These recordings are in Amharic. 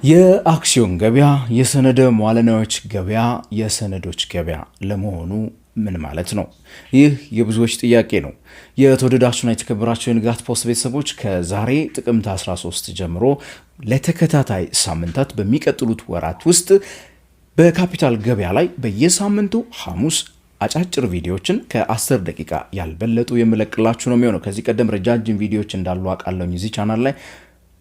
የአክሲዮን ገበያ፣ የሰነደ መዋለ ንዋዮች ገበያ፣ የሰነዶች ገበያ ለመሆኑ ምን ማለት ነው? ይህ የብዙዎች ጥያቄ ነው። የተወደዳችሁና የተከበራችሁ የንጋት ፖስት ቤተሰቦች ከዛሬ ጥቅምት 13 ጀምሮ ለተከታታይ ሳምንታት በሚቀጥሉት ወራት ውስጥ በካፒታል ገበያ ላይ በየሳምንቱ ሐሙስ አጫጭር ቪዲዮዎችን ከ10 ደቂቃ ያልበለጡ የምለቅላችሁ ነው የሚሆነው። ከዚህ ቀደም ረጃጅም ቪዲዮዎች እንዳሉ አውቃለሁ እዚህ ቻናል ላይ።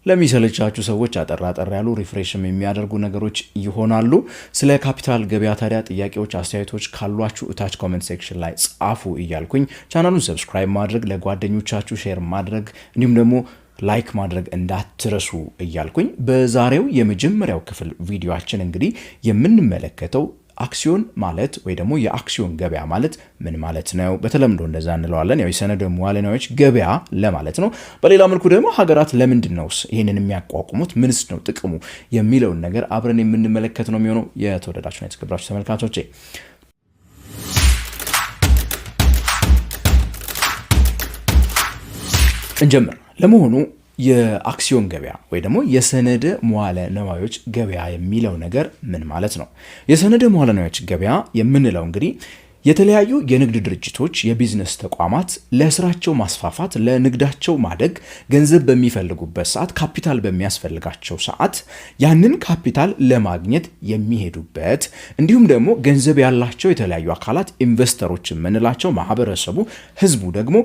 ለሚሰለቻችሁ ሰዎች አጠር ያሉ ሪፍሬሽም የሚያደርጉ ነገሮች ይሆናሉ። ስለ ካፒታል ገበያ ታዲያ ጥያቄዎች፣ አስተያየቶች ካሏችሁ እታች ኮሜንት ሴክሽን ላይ ጻፉ እያልኩኝ ቻናሉን ሰብስክራይብ ማድረግ፣ ለጓደኞቻችሁ ሼር ማድረግ እንዲሁም ደግሞ ላይክ ማድረግ እንዳትረሱ እያልኩኝ በዛሬው የመጀመሪያው ክፍል ቪዲዮአችን እንግዲህ የምንመለከተው አክሲዮን ማለት ወይ ደግሞ የአክሲዮን ገበያ ማለት ምን ማለት ነው? በተለምዶ እንደዛ እንለዋለን። ያው የሰነደ መዋለ ንዋዮች ገበያ ለማለት ነው። በሌላ መልኩ ደግሞ ሀገራት ለምንድን ነው ይሄንን የሚያቋቁሙት? ምንስ ነው ጥቅሙ የሚለውን ነገር አብረን የምንመለከት ነው የሚሆነው። የተወደዳችሁና የተከበራችሁ ተመልካቾቼ እንጀምር። ለመሆኑ የአክሲዮን ገበያ ወይ ደግሞ የሰነደ መዋለ ንዋዮች ገበያ የሚለው ነገር ምን ማለት ነው? የሰነደ መዋለ ንዋዮች ገበያ የምንለው እንግዲህ የተለያዩ የንግድ ድርጅቶች፣ የቢዝነስ ተቋማት ለስራቸው ማስፋፋት፣ ለንግዳቸው ማደግ ገንዘብ በሚፈልጉበት ሰዓት፣ ካፒታል በሚያስፈልጋቸው ሰዓት ያንን ካፒታል ለማግኘት የሚሄዱበት እንዲሁም ደግሞ ገንዘብ ያላቸው የተለያዩ አካላት ኢንቨስተሮች የምንላቸው ማህበረሰቡ፣ ህዝቡ ደግሞ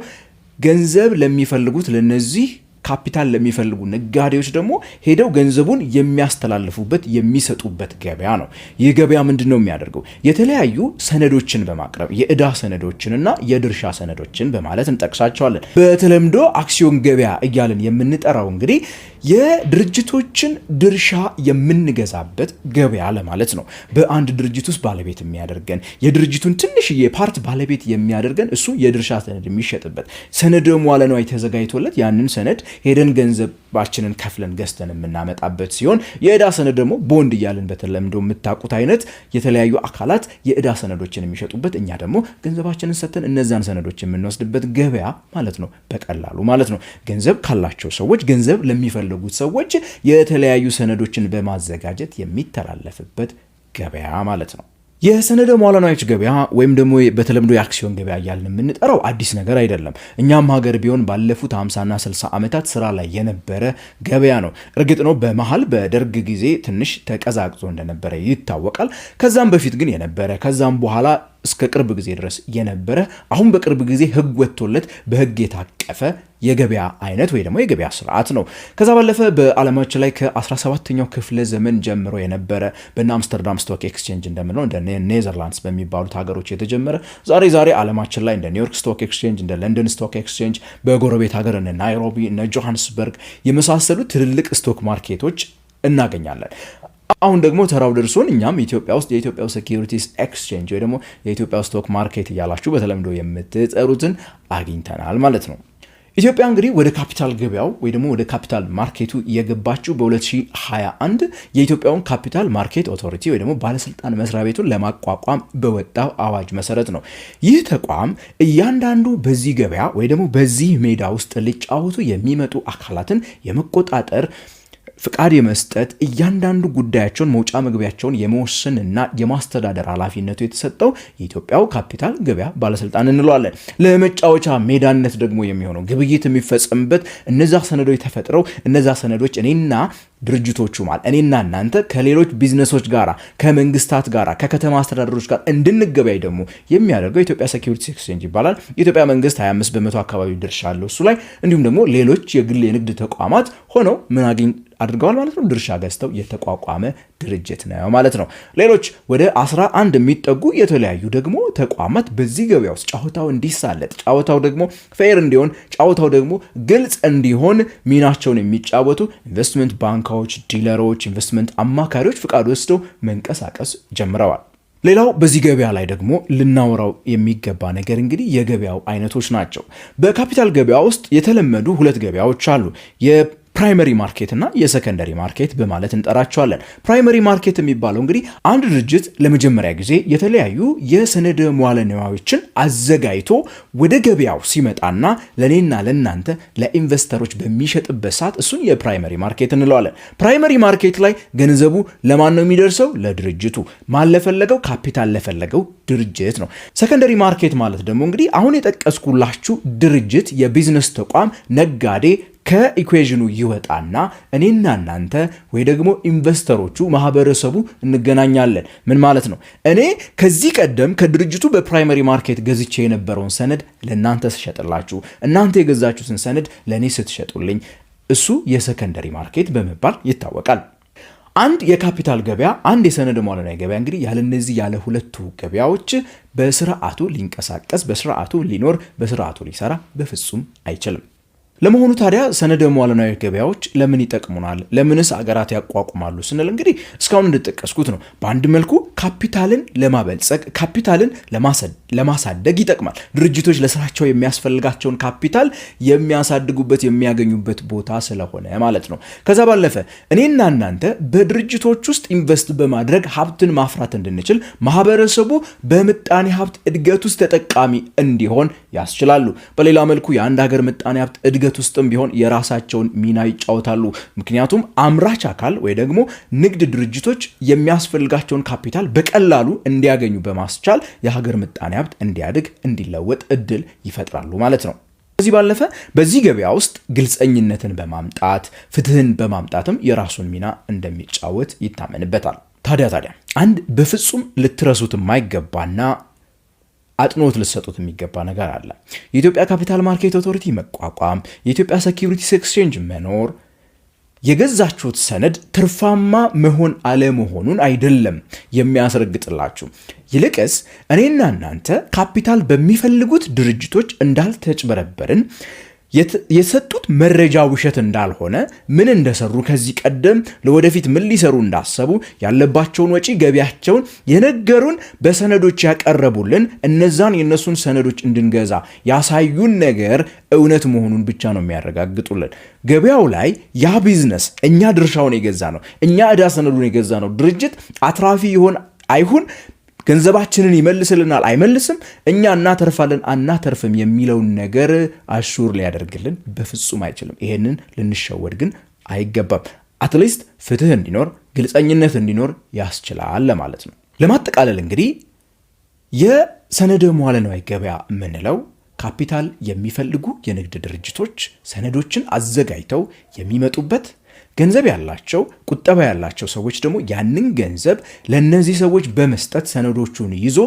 ገንዘብ ለሚፈልጉት ለነዚህ ካፒታል ለሚፈልጉ ነጋዴዎች ደግሞ ሄደው ገንዘቡን የሚያስተላልፉበት የሚሰጡበት ገበያ ነው። ይህ ገበያ ምንድነው የሚያደርገው? የተለያዩ ሰነዶችን በማቅረብ የዕዳ ሰነዶችንና የድርሻ ሰነዶችን በማለት እንጠቅሳቸዋለን። በተለምዶ አክሲዮን ገበያ እያልን የምንጠራው እንግዲህ የድርጅቶችን ድርሻ የምንገዛበት ገበያ ለማለት ነው። በአንድ ድርጅት ውስጥ ባለቤት የሚያደርገን የድርጅቱን ትንሽዬ ፓርት ባለቤት የሚያደርገን እሱ የድርሻ ሰነድ የሚሸጥበት ሰነደ መዋለ ንዋይ ተዘጋጅቶለት ያንን ሰነድ ሄደን ገንዘባችንን ከፍለን ገዝተን የምናመጣበት ሲሆን የዕዳ ሰነድ ደግሞ ቦንድ እያልን በተለምዶ የምታውቁት አይነት የተለያዩ አካላት የዕዳ ሰነዶችን የሚሸጡበት፣ እኛ ደግሞ ገንዘባችንን ሰጥተን እነዛን ሰነዶች የምንወስድበት ገበያ ማለት ነው። በቀላሉ ማለት ነው። ገንዘብ ካላቸው ሰዎች፣ ገንዘብ ለሚፈልጉት ሰዎች የተለያዩ ሰነዶችን በማዘጋጀት የሚተላለፍበት ገበያ ማለት ነው። የሰነደ መዋለ ንዋዮች ገበያ ወይም ደግሞ በተለምዶ የአክሲዮን ገበያ እያልን የምንጠራው አዲስ ነገር አይደለም። እኛም ሀገር ቢሆን ባለፉት 50 እና 60 ዓመታት ስራ ላይ የነበረ ገበያ ነው። እርግጥ ነው በመሃል በደርግ ጊዜ ትንሽ ተቀዛቅዞ እንደነበረ ይታወቃል። ከዛም በፊት ግን የነበረ ከዛም በኋላ እስከ ቅርብ ጊዜ ድረስ የነበረ አሁን በቅርብ ጊዜ ህግ ወጥቶለት በህግ የታቀፈ የገበያ አይነት ወይ ደግሞ የገበያ ስርዓት ነው። ከዛ ባለፈ በዓለማችን ላይ ከ17ኛው ክፍለ ዘመን ጀምሮ የነበረ በእነ አምስተርዳም ስቶክ ኤክስቼንጅ እንደምንለው እንደ ኔዘርላንድስ በሚባሉት ሀገሮች የተጀመረ ዛሬ ዓለማችን ላይ እንደ ኒውዮርክ ስቶክ ኤክስቼንጅ፣ እንደ ለንደን ስቶክ ኤክስቼንጅ፣ በጎረቤት ሀገር እነ ናይሮቢ፣ እነ ጆሃንስበርግ የመሳሰሉ ትልልቅ ስቶክ ማርኬቶች እናገኛለን። አሁን ደግሞ ተራው ደርሶን እኛም ኢትዮጵያ ውስጥ የኢትዮጵያ ሴኩሪቲስ ኤክስቼንጅ ወይ ደግሞ የኢትዮጵያ ስቶክ ማርኬት እያላችሁ በተለምዶ የምትጠሩትን አግኝተናል ማለት ነው። ኢትዮጵያ እንግዲህ ወደ ካፒታል ገበያው ወይ ደግሞ ወደ ካፒታል ማርኬቱ የገባችው በ2021 የኢትዮጵያውን ካፒታል ማርኬት ኦቶሪቲ ወይ ደግሞ ባለስልጣን መስሪያ ቤቱን ለማቋቋም በወጣው አዋጅ መሰረት ነው። ይህ ተቋም እያንዳንዱ በዚህ ገበያ ወይ ደግሞ በዚህ ሜዳ ውስጥ ሊጫወቱ የሚመጡ አካላትን የመቆጣጠር ፍቃድ የመስጠት እያንዳንዱ ጉዳያቸውን መውጫ መግቢያቸውን የመወሰንና የማስተዳደር ኃላፊነቱ የተሰጠው የኢትዮጵያው ካፒታል ገበያ ባለስልጣን እንለዋለን። ለመጫወቻ ሜዳነት ደግሞ የሚሆነው ግብይት የሚፈጸምበት እነዛ ሰነዶች ተፈጥረው እነዛ ሰነዶች እኔና ድርጅቶቹ ማለት እኔና እናንተ ከሌሎች ቢዝነሶች ጋራ፣ ከመንግስታት ጋራ፣ ከከተማ አስተዳደሮች ጋር እንድንገበያይ ደግሞ የሚያደርገው የኢትዮጵያ ሴኩሪቲስ ኤክስቼንጅ ይባላል። የኢትዮጵያ መንግስት 25% አካባቢ ድርሻ አለው እሱ ላይ። እንዲሁም ደግሞ ሌሎች የግል የንግድ ተቋማት ሆነው ምን አድርገዋል ማለት ነው፣ ድርሻ ገዝተው የተቋቋመ ድርጅት ነው ማለት ነው። ሌሎች ወደ 11 የሚጠጉ የተለያዩ ደግሞ ተቋማት በዚህ ገበያ ውስጥ ጫወታው እንዲሳለጥ፣ ጫወታው ደግሞ ፌር እንዲሆን፣ ጫወታው ደግሞ ግልጽ እንዲሆን ሚናቸውን የሚጫወቱ ኢንቨስትመንት ባንኮች፣ ዲለሮች፣ ኢንቨስትመንት አማካሪዎች ፍቃድ ወስደው መንቀሳቀስ ጀምረዋል። ሌላው በዚህ ገበያ ላይ ደግሞ ልናወራው የሚገባ ነገር እንግዲህ የገበያው አይነቶች ናቸው። በካፒታል ገበያ ውስጥ የተለመዱ ሁለት ገበያዎች አሉ። ፕራይመሪ ማርኬት እና የሰከንደሪ ማርኬት በማለት እንጠራቸዋለን። ፕራይመሪ ማርኬት የሚባለው እንግዲህ አንድ ድርጅት ለመጀመሪያ ጊዜ የተለያዩ የሰነደ መዋለ ንዋዮችን አዘጋጅቶ ወደ ገበያው ሲመጣና ለኔና ለናንተ ለኢንቨስተሮች በሚሸጥበት ሰዓት እሱን የፕራይመሪ ማርኬት እንለዋለን። ፕራይመሪ ማርኬት ላይ ገንዘቡ ለማን ነው የሚደርሰው? ለድርጅቱ። ማን ለፈለገው? ካፒታል ለፈለገው ድርጅት ነው። ሰከንደሪ ማርኬት ማለት ደግሞ እንግዲህ አሁን የጠቀስኩላችሁ ድርጅት፣ የቢዝነስ ተቋም፣ ነጋዴ ከኢኩዌዥኑ ይወጣና እኔና እናንተ ወይ ደግሞ ኢንቨስተሮቹ ማህበረሰቡ እንገናኛለን። ምን ማለት ነው? እኔ ከዚህ ቀደም ከድርጅቱ በፕራይመሪ ማርኬት ገዝቼ የነበረውን ሰነድ ለእናንተ ስሸጥላችሁ፣ እናንተ የገዛችሁትን ሰነድ ለእኔ ስትሸጡልኝ፣ እሱ የሰከንደሪ ማርኬት በመባል ይታወቃል። አንድ የካፒታል ገበያ፣ አንድ የሰነድ መዋለ ንዋይ ገበያ እንግዲህ ያለ እነዚህ ያለ ሁለቱ ገበያዎች በስርዓቱ ሊንቀሳቀስ፣ በስርዓቱ ሊኖር፣ በስርዓቱ ሊሰራ በፍጹም አይችልም። ለመሆኑ ታዲያ ሰነደ መዋለ ንዋይ ገበያዎች ለምን ይጠቅሙናል? ለምንስ አገራት ያቋቁማሉ ስንል እንግዲህ እስካሁን እንደጠቀስኩት ነው። በአንድ መልኩ ካፒታልን ለማበልጸግ፣ ካፒታልን ለማሳደግ ይጠቅማል። ድርጅቶች ለስራቸው የሚያስፈልጋቸውን ካፒታል የሚያሳድጉበት የሚያገኙበት ቦታ ስለሆነ ማለት ነው። ከዛ ባለፈ እኔና እናንተ በድርጅቶች ውስጥ ኢንቨስት በማድረግ ሀብትን ማፍራት እንድንችል፣ ማህበረሰቡ በምጣኔ ሀብት እድገት ውስጥ ተጠቃሚ እንዲሆን ያስችላሉ። በሌላ መልኩ የአንድ ሀገር ምጣኔ ሀብት እድገት ውስጥም ቢሆን የራሳቸውን ሚና ይጫወታሉ። ምክንያቱም አምራች አካል ወይ ደግሞ ንግድ ድርጅቶች የሚያስፈልጋቸውን ካፒታል በቀላሉ እንዲያገኙ በማስቻል የሀገር ምጣኔ ሀብት እንዲያድግ፣ እንዲለወጥ እድል ይፈጥራሉ ማለት ነው። ከዚህ ባለፈ በዚህ ገበያ ውስጥ ግልጸኝነትን በማምጣት ፍትህን በማምጣትም የራሱን ሚና እንደሚጫወት ይታመንበታል። ታዲያ አንድ በፍጹም ልትረሱት የማይገባና አጥኖት ልትሰጡት የሚገባ ነገር አለ። የኢትዮጵያ ካፒታል ማርኬት ኦቶሪቲ መቋቋም፣ የኢትዮጵያ ሴኩሪቲስ ኤክስቼንጅ መኖር የገዛችሁት ሰነድ ትርፋማ መሆን አለመሆኑን አይደለም የሚያስረግጥላችሁ። ይልቅስ እኔና እናንተ ካፒታል በሚፈልጉት ድርጅቶች እንዳልተጭበረበርን፣ የሰጡት መረጃ ውሸት እንዳልሆነ፣ ምን እንደሰሩ ከዚህ ቀደም ለወደፊት ምን ሊሰሩ እንዳሰቡ ያለባቸውን ወጪ ገቢያቸውን የነገሩን በሰነዶች ያቀረቡልን እነዛን የነሱን ሰነዶች እንድንገዛ ያሳዩን ነገር እውነት መሆኑን ብቻ ነው የሚያረጋግጡልን። ገበያው ላይ ያ ቢዝነስ እኛ ድርሻውን የገዛ ነው፣ እኛ ዕዳ ሰነዱን የገዛ ነው ድርጅት አትራፊ ይሆን አይሁን፣ ገንዘባችንን ይመልስልናል አይመልስም፣ እኛ እናተርፋለን አናተርፍም የሚለውን ነገር አሹር ሊያደርግልን በፍጹም አይችልም። ይሄንን ልንሸወድ ግን አይገባም። አትሊስት ፍትህ እንዲኖር፣ ግልጸኝነት እንዲኖር ያስችላል ለማለት ነው። ለማጠቃለል እንግዲህ የሰነደ መዋለ ንዋይ ገበያ የምንለው ካፒታል የሚፈልጉ የንግድ ድርጅቶች ሰነዶችን አዘጋጅተው የሚመጡበት፣ ገንዘብ ያላቸው ቁጠባ ያላቸው ሰዎች ደግሞ ያንን ገንዘብ ለነዚህ ሰዎች በመስጠት ሰነዶቹን ይዞ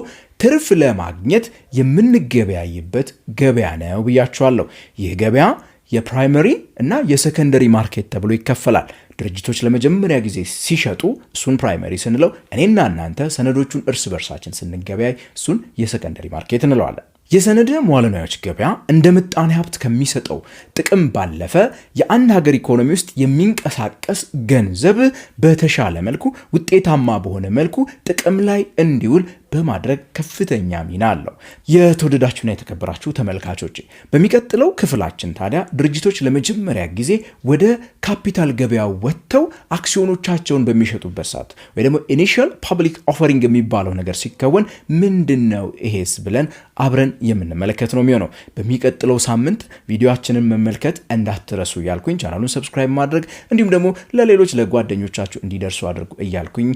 ትርፍ ለማግኘት የምንገበያይበት ገበያ ነው ብያቸዋለሁ። ይህ ገበያ የፕራይመሪ እና የሰከንደሪ ማርኬት ተብሎ ይከፈላል። ድርጅቶች ለመጀመሪያ ጊዜ ሲሸጡ እሱን ፕራይመሪ ስንለው፣ እኔና እናንተ ሰነዶቹን እርስ በርሳችን ስንገበያይ እሱን የሰከንደሪ ማርኬት እንለዋለን። የሰነደ መዋለ ንዋዮች ገበያ እንደ ምጣኔ ሀብት ከሚሰጠው ጥቅም ባለፈ የአንድ ሀገር ኢኮኖሚ ውስጥ የሚንቀሳቀስ ገንዘብ በተሻለ መልኩ ውጤታማ በሆነ መልኩ ጥቅም ላይ እንዲውል በማድረግ ከፍተኛ ሚና አለው። የተወደዳችሁና የተከበራችሁ ተመልካቾች፣ በሚቀጥለው ክፍላችን ታዲያ ድርጅቶች ለመጀመሪያ ጊዜ ወደ ካፒታል ገበያ ወጥተው አክሲዮኖቻቸውን በሚሸጡበት ሰዓት ወይ ደግሞ ኢኒሺያል ፐብሊክ ኦፈሪንግ የሚባለው ነገር ሲከወን ምንድነው ይሄስ ብለን አብረን የምንመለከት ነው የሚሆነው። በሚቀጥለው ሳምንት ቪዲዮአችንን መመልከት እንዳትረሱ እያልኩኝ ቻናሉን ሰብስክራይብ ማድረግ እንዲሁም ደግሞ ለሌሎች ለጓደኞቻችሁ እንዲደርሱ አድርጉ እያልኩኝ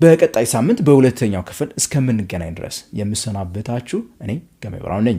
በቀጣይ ሳምንት በሁለተኛው ክፍል እስከምንገናኝ ድረስ የምሰናበታችሁ እኔ ገመ ብርሃኑ ነኝ።